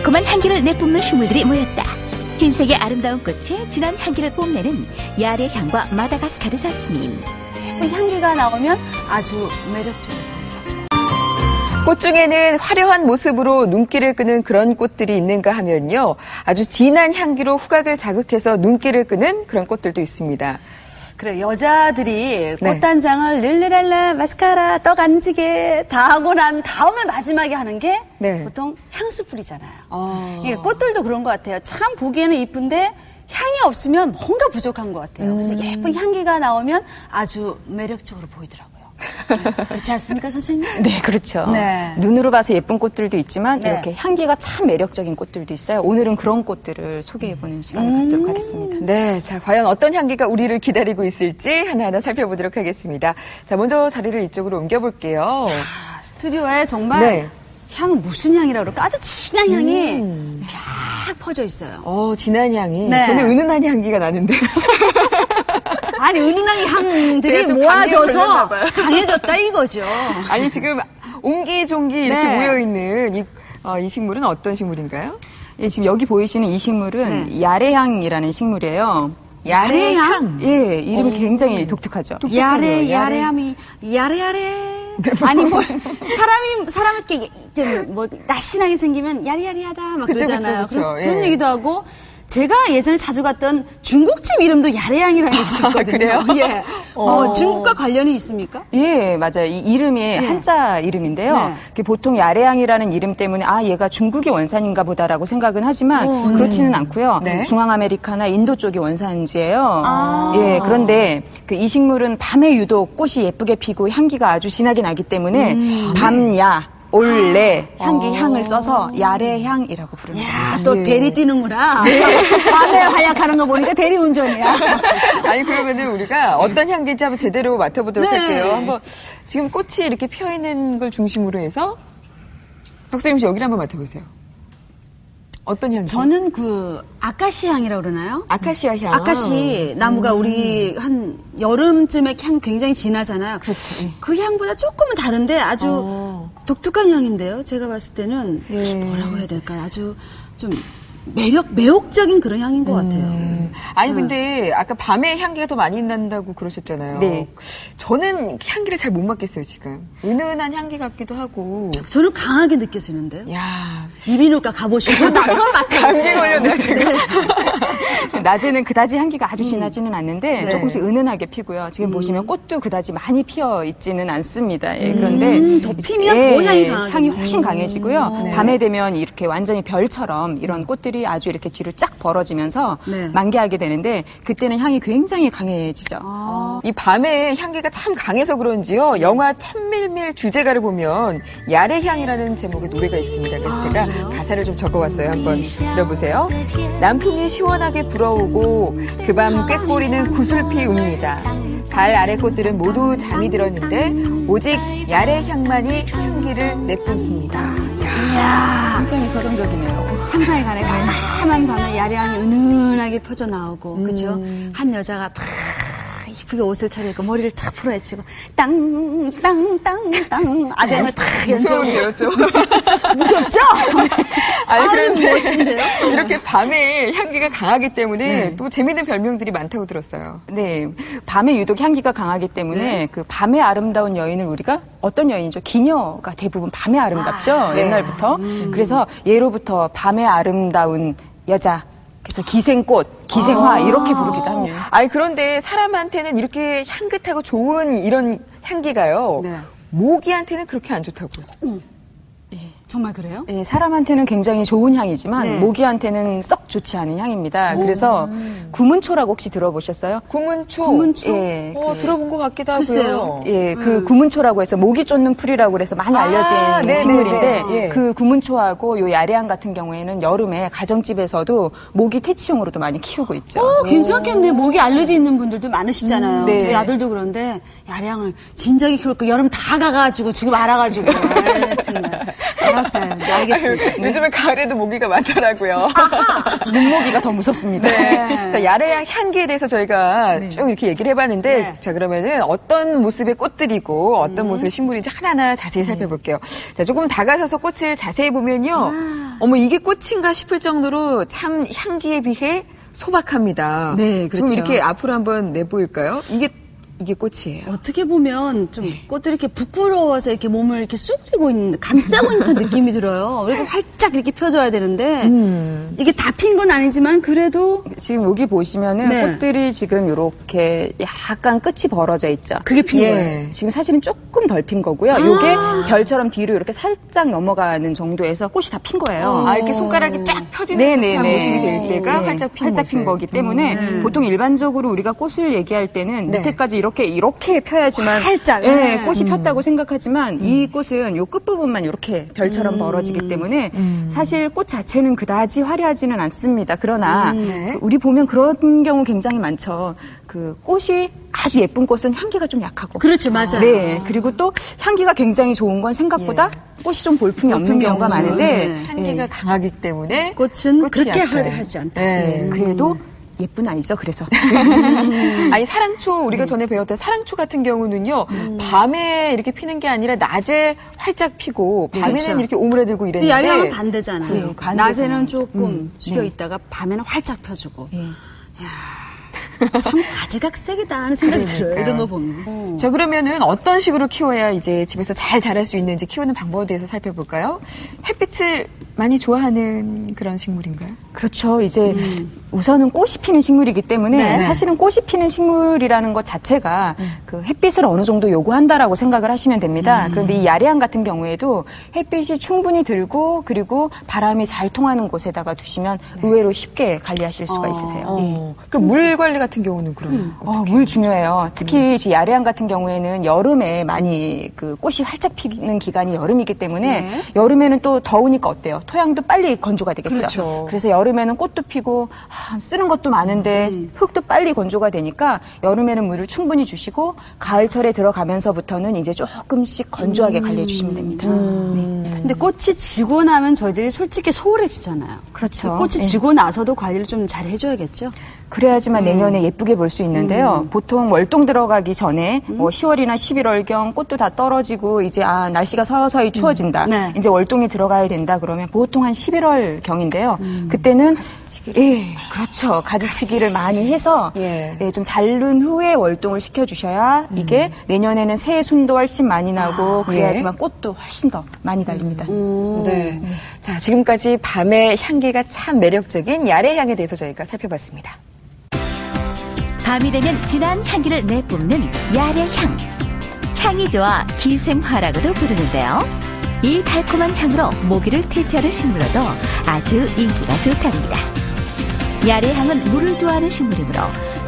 달콤한 향기를 내뿜는 식물들이 모였다. 흰색의 아름다운 꽃에 진한 향기를 뽐내는 야레 향과 마다가스카르 자스민. 예쁜 향기가 나오면 아주 매력적이에요. 꽃 중에는 화려한 모습으로 눈길을 끄는 그런 꽃들이 있는가 하면요. 아주 진한 향기로 후각을 자극해서 눈길을 끄는 그런 꽃들도 있습니다. 그래요. 여자들이 꽃단장을 릴리랄라 마스카라 떡 안지게 다 하고 난 다음에 마지막에 하는 게 보통 향수 뿌리잖아요. 그러니까 꽃들도 그런 것 같아요. 참 보기에는 이쁜데 향이 없으면 뭔가 부족한 것 같아요. 그래서 예쁜 향기가 나오면 아주 매력적으로 보이더라고요. 그렇지 않습니까, 선생님? 네, 그렇죠. 네. 눈으로 봐서 예쁜 꽃들도 있지만 이렇게 향기가 참 매력적인 꽃들도 있어요. 오늘은 그런 꽃들을 소개해보는 시간을 갖도록 하겠습니다. 네, 자 과연 어떤 향기가 우리를 기다리고 있을지 하나하나 살펴보도록 하겠습니다. 자, 먼저 자리를 이쪽으로 옮겨볼게요. 스튜디오에 정말 향은 무슨 향이라고 그럴까? 아주 진한 향이 쫙 퍼져 있어요. 진한 향이. 저는 은은한 향기가 나는데. 아니, 은은한 향들이 모아져서 강해졌다 이거죠. 아니, 지금 옹기종기 이렇게 모여있는 이 식물은 어떤 식물인가요? 예, 지금 여기 보이시는 이 식물은 야레향이라는 식물이에요. 야레향? 예, 이름이 굉장히 독특하죠. 야레함이, 야레. 아니, 뭐, 사람이 이렇게 좀 날씬하게 생기면 야리야리하다 막 그러잖아요. 그쵸. 그런 얘기도 하고. 제가 예전에 자주 갔던 중국집 이름도 야레향이라는 게 있었거든요. 그래요? 예. 중국과 관련이 있습니까? 예, 맞아요. 이 이름이 한자 이름인데요. 보통 야레향이라는 이름 때문에 얘가 중국의 원산인가 보다라고 생각은 하지만 그렇지는 않고요. 중앙 아메리카나 인도 쪽의 원산지예요. 예, 그런데 이 식물은 밤에 유독 꽃이 예쁘게 피고 향기가 아주 진하게 나기 때문에 밤야 올레 향을 써서 야레향이라고 부릅니다. 또 대리 뛰는구나. 밤에 활약하는 거 보니까 대리운전이야. 아니, 그러면은 우리가 어떤 향기인지 한번 제대로 맡아보도록 할게요. 한번 지금 꽃이 이렇게 펴 있는 걸 중심으로 해서 박수임 씨 여기를 한번 맡아보세요. 어떤 향기? 저는 아카시아 향이라고 그러나요? 아카시아 향. 아카시 나무가 우리 한 여름쯤에 향 굉장히 진하잖아요. 그렇죠. 그 향보다 조금은 다른데 아주 독특한 향인데요. 제가 봤을 때는 뭐라고 해야 될까요? 아주 좀 매혹적인 그런 향인 것 같아요. 아니, 근데 아까 밤에 향기가 더 많이 난다고 그러셨잖아요. 네. 저는 향기를 잘 못 맡겠어요, 지금. 은은한 향기 같기도 하고. 저는 강하게 느껴지는데요. 야, 이비인후과 가보시죠. 나서 맡아보세요. 감기 걸렸네요, 지금. 낮에는 그다지 향기가 아주 진하지는 않는데 조금씩 은은하게 피고요. 지금 보시면 꽃도 그다지 많이 피어 있지는 않습니다. 예, 그런데 더 피면 더 향이 훨씬 강해지고요. 밤에 되면 이렇게 완전히 별처럼 이런 꽃들이 아주 이렇게 뒤로 쫙 벌어지면서 만개하게 되는데 그때는 향이 굉장히 강해지죠. 이 밤에 향기가 참 강해서 그런지요. 영화 천밀밀 주제가를 보면 야레향이라는 제목의 노래가 있습니다. 그래서 제가 가사를 좀 적어왔어요. 한번 들어보세요. 남풍이 시원하게 불어오고 그 밤 꾀꼬리는 구슬피 웁니다. 달 아래 꽃들은 모두 잠이 들었는데 오직 야레향만이 향기를 내뿜습니다. 이야, 굉장히 서정적이네요. 상상이 가네. 깜깜한 밤에 야레향이 은은하게 펴져 나오고, 그렇죠? 한 여자가 탁 이쁘게 옷을 차려입고 머리를 탁 풀어헤치고 땅땅땅땅 아쟁을 탁 무서운데요, 좀. 무섭죠? 아니, 그런데 멋진데요? 이렇게 밤에 향기가 강하기 때문에 또 재미있는 별명들이 많다고 들었어요. 네, 밤에 유독 향기가 강하기 때문에 그 밤의 아름다운 여인을 우리가 어떤 여인이죠? 기녀가 대부분 밤에 아름답죠? 옛날부터. 그래서 예로부터 밤의 아름다운 여자. 그래서 기생꽃, 기생화 이렇게 부르기도 합니다. 아니, 그런데 사람한테는 이렇게 향긋하고 좋은 이런 향기가요. 모기한테는 그렇게 안 좋다고요. 정말 그래요? 네, 사람한테는 굉장히 좋은 향이지만 모기한테는 썩 좋지 않은 향입니다. 그래서 구문초라고 혹시 들어보셨어요? 구문초? 구문초? 예. 들어본 것 같기도 하고요. 예, 그 구문초라고 해서 모기 쫓는 풀이라고 해서 많이 알려진 식물인데 그 구문초하고 요 야레향 같은 경우에는 여름에 가정집에서도 모기 퇴치용으로도 많이 키우고 있죠. 괜찮겠네. 모기 알러지 있는 분들도 많으시잖아요. 저희 아들도 그런데 야레향을 진작에 키울 거 여름 다 가가지고 지금 알아가지고. 정말. 알았어요. 이제 알겠습니다. 요즘에 가을에도 모기가 많더라고요. 눈모기가 더 무섭습니다. 자, 야레향 향기에 대해서 저희가 쭉 이렇게 얘기를 해봤는데, 자, 그러면은 어떤 모습의 꽃들이고 어떤 모습의 식물인지 하나하나 자세히 살펴볼게요. 자, 조금 다가서서 꽃을 자세히 보면요. 어머, 이게 꽃인가 싶을 정도로 참 향기에 비해 소박합니다. 네, 그렇죠. 좀 이렇게 앞으로 한번 내보일까요? 이게 꽃이에요. 어떻게 보면 좀 꽃들이 이렇게 부끄러워서 이렇게 몸을 이렇게 쑥리고 있는, 감싸고 있는 듯한 느낌이 들어요. 그리고 활짝 이렇게 펴줘야 되는데, 이게 다 핀 건 아니지만, 그래도. 지금 여기 보시면은 네. 꽃들이 지금 이렇게 약간 끝이 벌어져 있죠. 그게 핀 거예요. 지금 사실은 조금 덜 핀 거고요. 이게 별처럼 뒤로 이렇게 살짝 넘어가는 정도에서 꽃이 다 핀 거예요. 이렇게 손가락이 쫙 펴지는 듯한 모습이 될 때가 활짝 핀 거기 때문에 보통 일반적으로 우리가 꽃을 얘기할 때는 밑에까지 이렇게 펴야지만 살짝 꽃이 폈다고 생각하지만 이 꽃은 요 끝부분만 이렇게 별처럼 벌어지기 때문에 사실 꽃 자체는 그다지 화려하지는 않습니다. 그러나 우리 보면 그런 경우 굉장히 많죠. 그 꽃이 아주 예쁜 꽃은 향기가 좀 약하고. 그렇죠, 맞아요. 네. 그리고 또 향기가 굉장히 좋은 건 생각보다 꽃이 좀 볼품이 없는 경우가 많은데 향기가 강하기 때문에 꽃이 그렇게 화려하지 않다. 그래도 예쁜 아이죠, 그래서. 아니, 사랑초, 우리가 전에 배웠던 사랑초 같은 경우는요, 밤에 이렇게 피는 게 아니라 낮에 활짝 피고, 밤에는 그렇죠. 이렇게 오므려들고 이랬는데. 야리향은 반대잖아요. 낮에는 조금 네. 쉬어있다가 밤에는 활짝 펴주고. 참 가지각색이다 하는 생각이 들어요. 이런 거 보면. 자, 그러면은 어떤 식으로 키워야 이제 집에서 잘 자랄 수 있는지 키우는 방법에 대해서 살펴볼까요? 햇빛을 많이 좋아하는 그런 식물인가요? 그렇죠. 이제 우선은 꽃이 피는 식물이기 때문에 사실은 꽃이 피는 식물이라는 것 자체가 그 햇빛을 어느 정도 요구한다라고 생각을 하시면 됩니다. 그런데 이 야리향 같은 경우에도 햇빛이 충분히 들고 그리고 바람이 잘 통하는 곳에다가 두시면 의외로 쉽게 관리하실 수가 있으세요. 그 물 관리 같은 경우는 그러면 물 중요해요. 특히 이 야리향 같은 경우에는 여름에 많이 그 꽃이 활짝 피는 기간이 여름이기 때문에 여름에는 또 더우니까 어때요? 토양도 빨리 건조가 되겠죠. 그렇죠. 그래서 여름에는 꽃도 피고 쓰는 것도 많은데 흙도 빨리 건조가 되니까 여름에는 물을 충분히 주시고 가을철에 들어가면서부터는 이제 조금씩 건조하게 관리해 주시면 됩니다. 근데 꽃이 지고 나면 저희들이 솔직히 소홀해지잖아요. 그렇죠. 꽃이 지고 나서도 관리를 좀 잘 해줘야겠죠. 그래야지만 내년에 예쁘게 볼 수 있는데요. 보통 월동 들어가기 전에 뭐 10월이나 11월경 꽃도 다 떨어지고 이제 날씨가 서서히 추워진다. 이제 월동이 들어가야 된다 그러면 보통 한 11월경인데요. 그때는 그렇죠. 가지치기를 많이 해서 좀 자른 후에 월동을 시켜주셔야 이게 내년에는 새 순도 훨씬 많이 나고 그래야지만 꽃도 훨씬 더 많이 달립니다. 네. 자, 지금까지 밤의 향기가 참 매력적인 야레향에 대해서 저희가 살펴봤습니다. 밤이 되면 진한 향기를 내뿜는 야레향. 향이 좋아 기생화라고도 부르는데요. 이 달콤한 향으로 모기를 퇴치하는 식물로도 아주 인기가 좋답니다. 야레향은 물을 좋아하는 식물이므로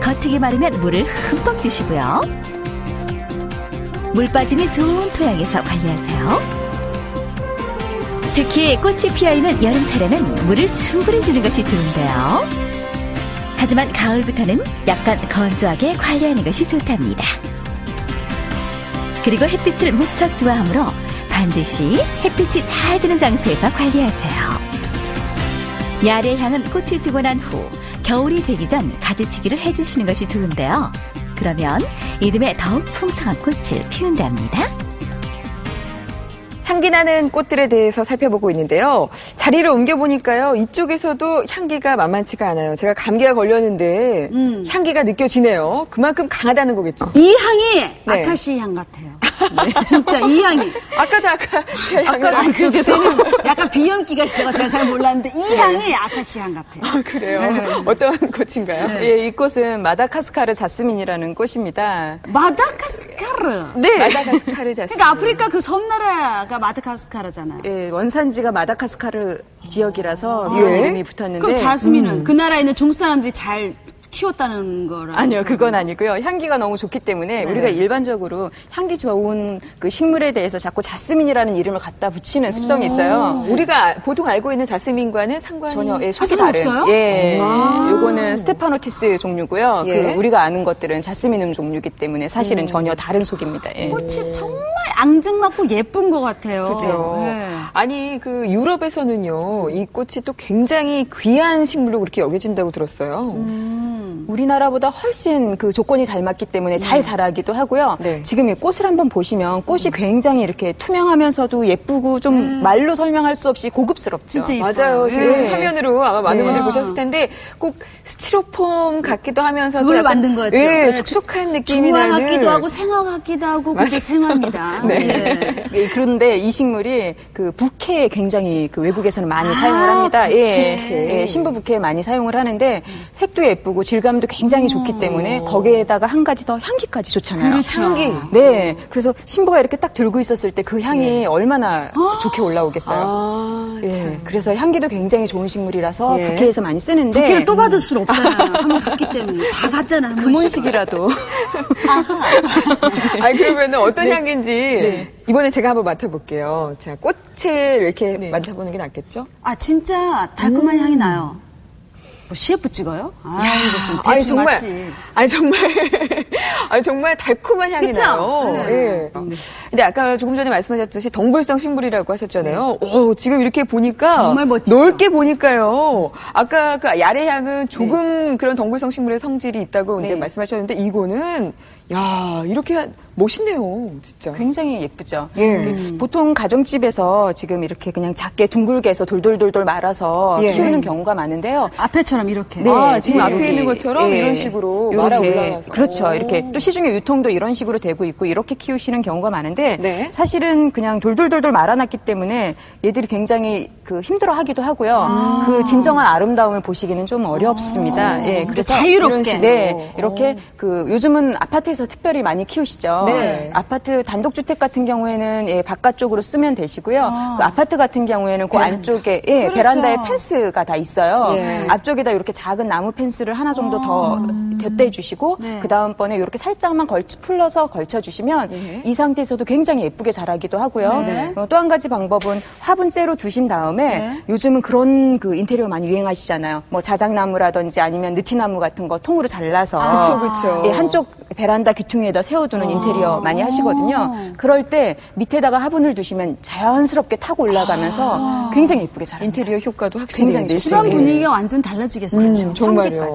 겉흙이 마르면 물을 흠뻑 주시고요. 물 빠짐이 좋은 토양에서 관리하세요. 특히 꽃이 피어있는 여름철에는 물을 충분히 주는 것이 좋은데요. 하지만 가을부터는 약간 건조하게 관리하는 것이 좋답니다. 그리고 햇빛을 무척 좋아하므로 반드시 햇빛이 잘 드는 장소에서 관리하세요. 야레향은 꽃이 지고 난 후 겨울이 되기 전 가지치기를 해주시는 것이 좋은데요. 그러면 이듬해 더욱 풍성한 꽃을 피운답니다. 향기 나는 꽃들에 대해서 살펴보고 있는데요. 자리를 옮겨보니까요. 이쪽에서도 향기가 만만치가 않아요. 제가 감기가 걸렸는데 향기가 느껴지네요. 그만큼 강하다는 거겠죠. 이 향이 아카시 향 같아요. 진짜 이 향이. 아까 제 향을 그쪽에서 약간 비염기가 있어서 잘 몰랐는데 이 향이 아카시 향 같아요. 그래요? 어떤 꽃인가요? 이 꽃은 마다가스카르 자스민이라는 꽃입니다. 마다가스카르. 마다가스카르 자스민. 그러니까 아프리카 그 섬나라가 마다가스카르잖아요. 원산지가 마다가스카르 지역이라서 이름이 붙었는데. 그럼 자스민은 그 나라에 있는 중국 사람들이 잘 키웠다는 거라. 아니요, 그건 아니고요. 향기가 너무 좋기 때문에 우리가 일반적으로 향기 좋은 그 식물에 대해서 자꾸 자스민이라는 이름을 갖다 붙이는 습성이 있어요. 우리가 보통 알고 있는 자스민과는 상관이 전혀 속이 다른. 없어요? 요거는 스테파노티스 종류고요. 그 우리가 아는 것들은 자스민um 종류이기 때문에 사실은 전혀 다른 속입니다. 꽃이 정말 앙증맞고 예쁜 것 같아요. 그죠. 아니 그 유럽에서는요, 이 꽃이 또 굉장히 귀한 식물로 그렇게 여겨진다고 들었어요. 우리나라보다 훨씬 그 조건이 잘 맞기 때문에 잘 자라기도 하고요. 네. 지금 이 꽃을 한번 보시면 꽃이 굉장히 이렇게 투명하면서도 예쁘고 좀 말로 설명할 수 없이 고급스럽죠. 진짜 맞아요. 지금 화면으로 아마 많은 분들이 보셨을 텐데 꼭 스티로폼 같기도 하면서도 그걸 만든 거죠. 네, 촉촉한 느낌이 나는. 중화 같기도 하고 생화 같기도 하고 그게 생화입니다. 네. 예. 그런데 이 식물이 그 부케에 굉장히 그 외국에서는 많이 사용을 합니다. 예, 신부 부케에 많이 사용을 하는데 색도 예쁘고 질감도 굉장히 좋기 때문에 거기에다가 한 가지 더 향기까지 좋잖아요. 그렇죠. 향기. 네. 그래서 신부가 이렇게 딱 들고 있었을 때 그 향이 얼마나 좋게 올라오겠어요. 예. 그래서 향기도 굉장히 좋은 식물이라서 부케에서 많이 쓰는데 부케를 또 받을 수는 없잖아요. 한번 갔기 때문에 다 갔잖아. 금혼식이라도. 아니 그러면은 어떤 향기인지 이번에 제가 한번 맡아볼게요. 자, 꽃을 이렇게 맡아보는 게 낫겠죠? 아 진짜 달콤한 향이 나요. 뭐 CF 찍어요? 이거 좀 대충 정말, 맞지. 정말 달콤한 향이 그쵸? 나요. 예. 근데 아까 조금 전에 말씀하셨듯이 덩불성 식물이라고 하셨잖아요. 오, 지금 이렇게 보니까 정말 멋지죠. 넓게 보니까요. 아까 그 야레향은 조금 그런 덩불성 식물의 성질이 있다고 이제 말씀하셨는데 이거는 이렇게 멋있네요, 진짜. 굉장히 예쁘죠. 보통 가정집에서 지금 이렇게 그냥 작게 둥글게 해서 돌돌돌돌 말아서 키우는 경우가 많은데요. 앞에처럼 이렇게. 네, 지금 앞에 있는 것처럼 이런 식으로 말아 올라가서. 그렇죠. 이렇게 또 시중에 유통도 이런 식으로 되고 있고 이렇게 키우시는 경우가 많은데 사실은 그냥 돌돌돌돌 말아놨기 때문에 얘들이 굉장히 그 힘들어하기도 하고요. 그 진정한 아름다움을 보시기는 좀 어렵습니다. 예, 그래서 자유롭게. 이렇게 그 요즘은 아파트에서 특별히 많이 키우시죠. 네. 아파트 단독주택 같은 경우에는 바깥쪽으로 쓰면 되시고요. 그 아파트 같은 경우에는 그 안쪽에 그렇죠. 베란다에 펜스가 다 있어요. 앞쪽에다 이렇게 작은 나무 펜스를 하나 정도 더 덧대 주시고 그 다음번에 이렇게 살짝만 풀러서 걸쳐주시면 이 상태에서도 굉장히 예쁘게 자라기도 하고요. 또 한 가지 방법은 화분째로 두신 다음에 요즘은 그런 그 인테리어 많이 유행하시잖아요. 뭐 자작나무라든지 아니면 느티나무 같은 거 통으로 잘라서 그렇죠. 한쪽 베란다 귀퉁이에다 세워두는 인테리어 많이 하시거든요. 그럴 때 밑에다가 화분을 두시면 자연스럽게 타고 올라가면서 굉장히 예쁘게 자랍니다. 인테리어 효과도 확실히 굉장히 집안 분위기가 완전 달라지겠어요. 정말요.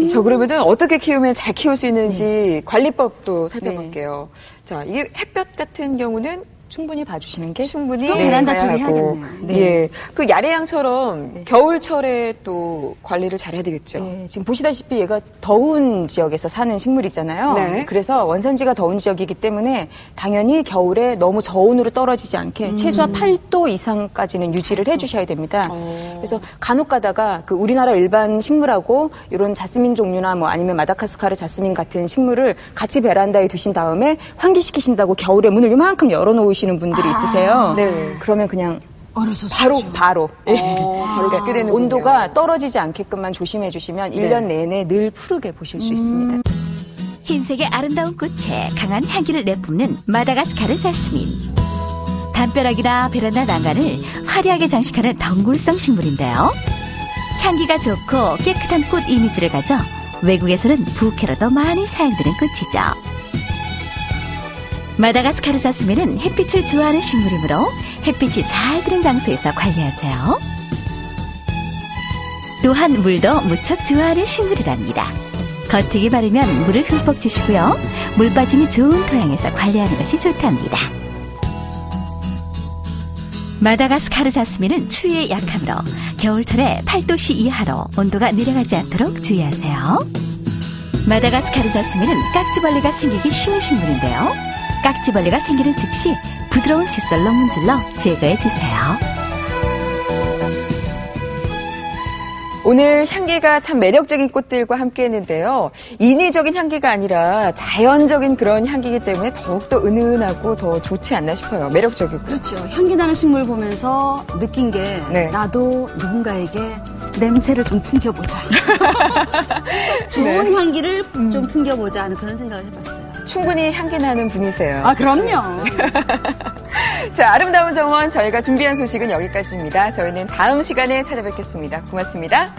자, 그러면은 어떻게 키우면 잘 키울 수 있는지 관리법도 살펴볼게요. 자, 이게 햇볕 같은 경우는 충분히 봐주시는 게 충분히 베란다 쪽에 해야겠네요. 예, 그 야레향처럼 겨울철에 또 관리를 잘 해야 되겠죠. 네, 지금 보시다시피 얘가 더운 지역에서 사는 식물이잖아요. 그래서 원산지가 더운 지역이기 때문에 당연히 겨울에 너무 저온으로 떨어지지 않게 최소한 8도 이상까지는 유지를 해주셔야 됩니다. 그래서 간혹 가다가 그 우리나라 일반 식물하고 이런 자스민 종류나 뭐 아니면 마다가스카르 자스민 같은 식물을 같이 베란다에 두신 다음에 환기시키신다고 겨울에 문을 이만큼 열어놓으시는 분들이 있으세요. 그러면 그냥 얼어서 바로 죽게 되는 온도가 떨어지지 않게끔만 조심해 주시면 1년 내내 늘 푸르게 보실 수 있습니다. 흰색의 아름다운 꽃에 강한 향기를 내뿜는 마다가스카르 자스민. 담벼락이나 베란다 난간을 화려하게 장식하는 덩굴성 식물인데요. 향기가 좋고 깨끗한 꽃 이미지를 가져 외국에서는 부케로도 많이 사용되는 꽃이죠. 마다가스카르 자스민은 햇빛을 좋아하는 식물이므로 햇빛이 잘 드는 장소에서 관리하세요. 또한 물도 무척 좋아하는 식물이랍니다. 겉흙이 바르면 물을 흠뻑 주시고요. 물 빠짐이 좋은 토양에서 관리하는 것이 좋답니다. 마다가스카르 자스민은 추위에 약하므로 겨울철에 8도씨 이하로 온도가 내려가지 않도록 주의하세요. 마다가스카르 자스민은 깍지벌레가 생기기 쉬운 식물인데요. 깍지벌레가 생기는 즉시 부드러운 칫솔로 문질러 제거해주세요. 오늘 향기가 참 매력적인 꽃들과 함께 했는데요. 인위적인 향기가 아니라 자연적인 그런 향기이기 때문에 더욱더 은은하고 더 좋지 않나 싶어요. 매력적이고. 그렇죠. 향기 나는 식물 보면서 느낀 게 나도 누군가에게 냄새를 좀 풍겨보자. 좋은 향기를 좀 풍겨보자 하는 그런 생각을 해봤어요. 충분히 향기 나는 분이세요. 그럼요. 자, 아름다운 정원 저희가 준비한 소식은 여기까지입니다. 저희는 다음 시간에 찾아뵙겠습니다. 고맙습니다.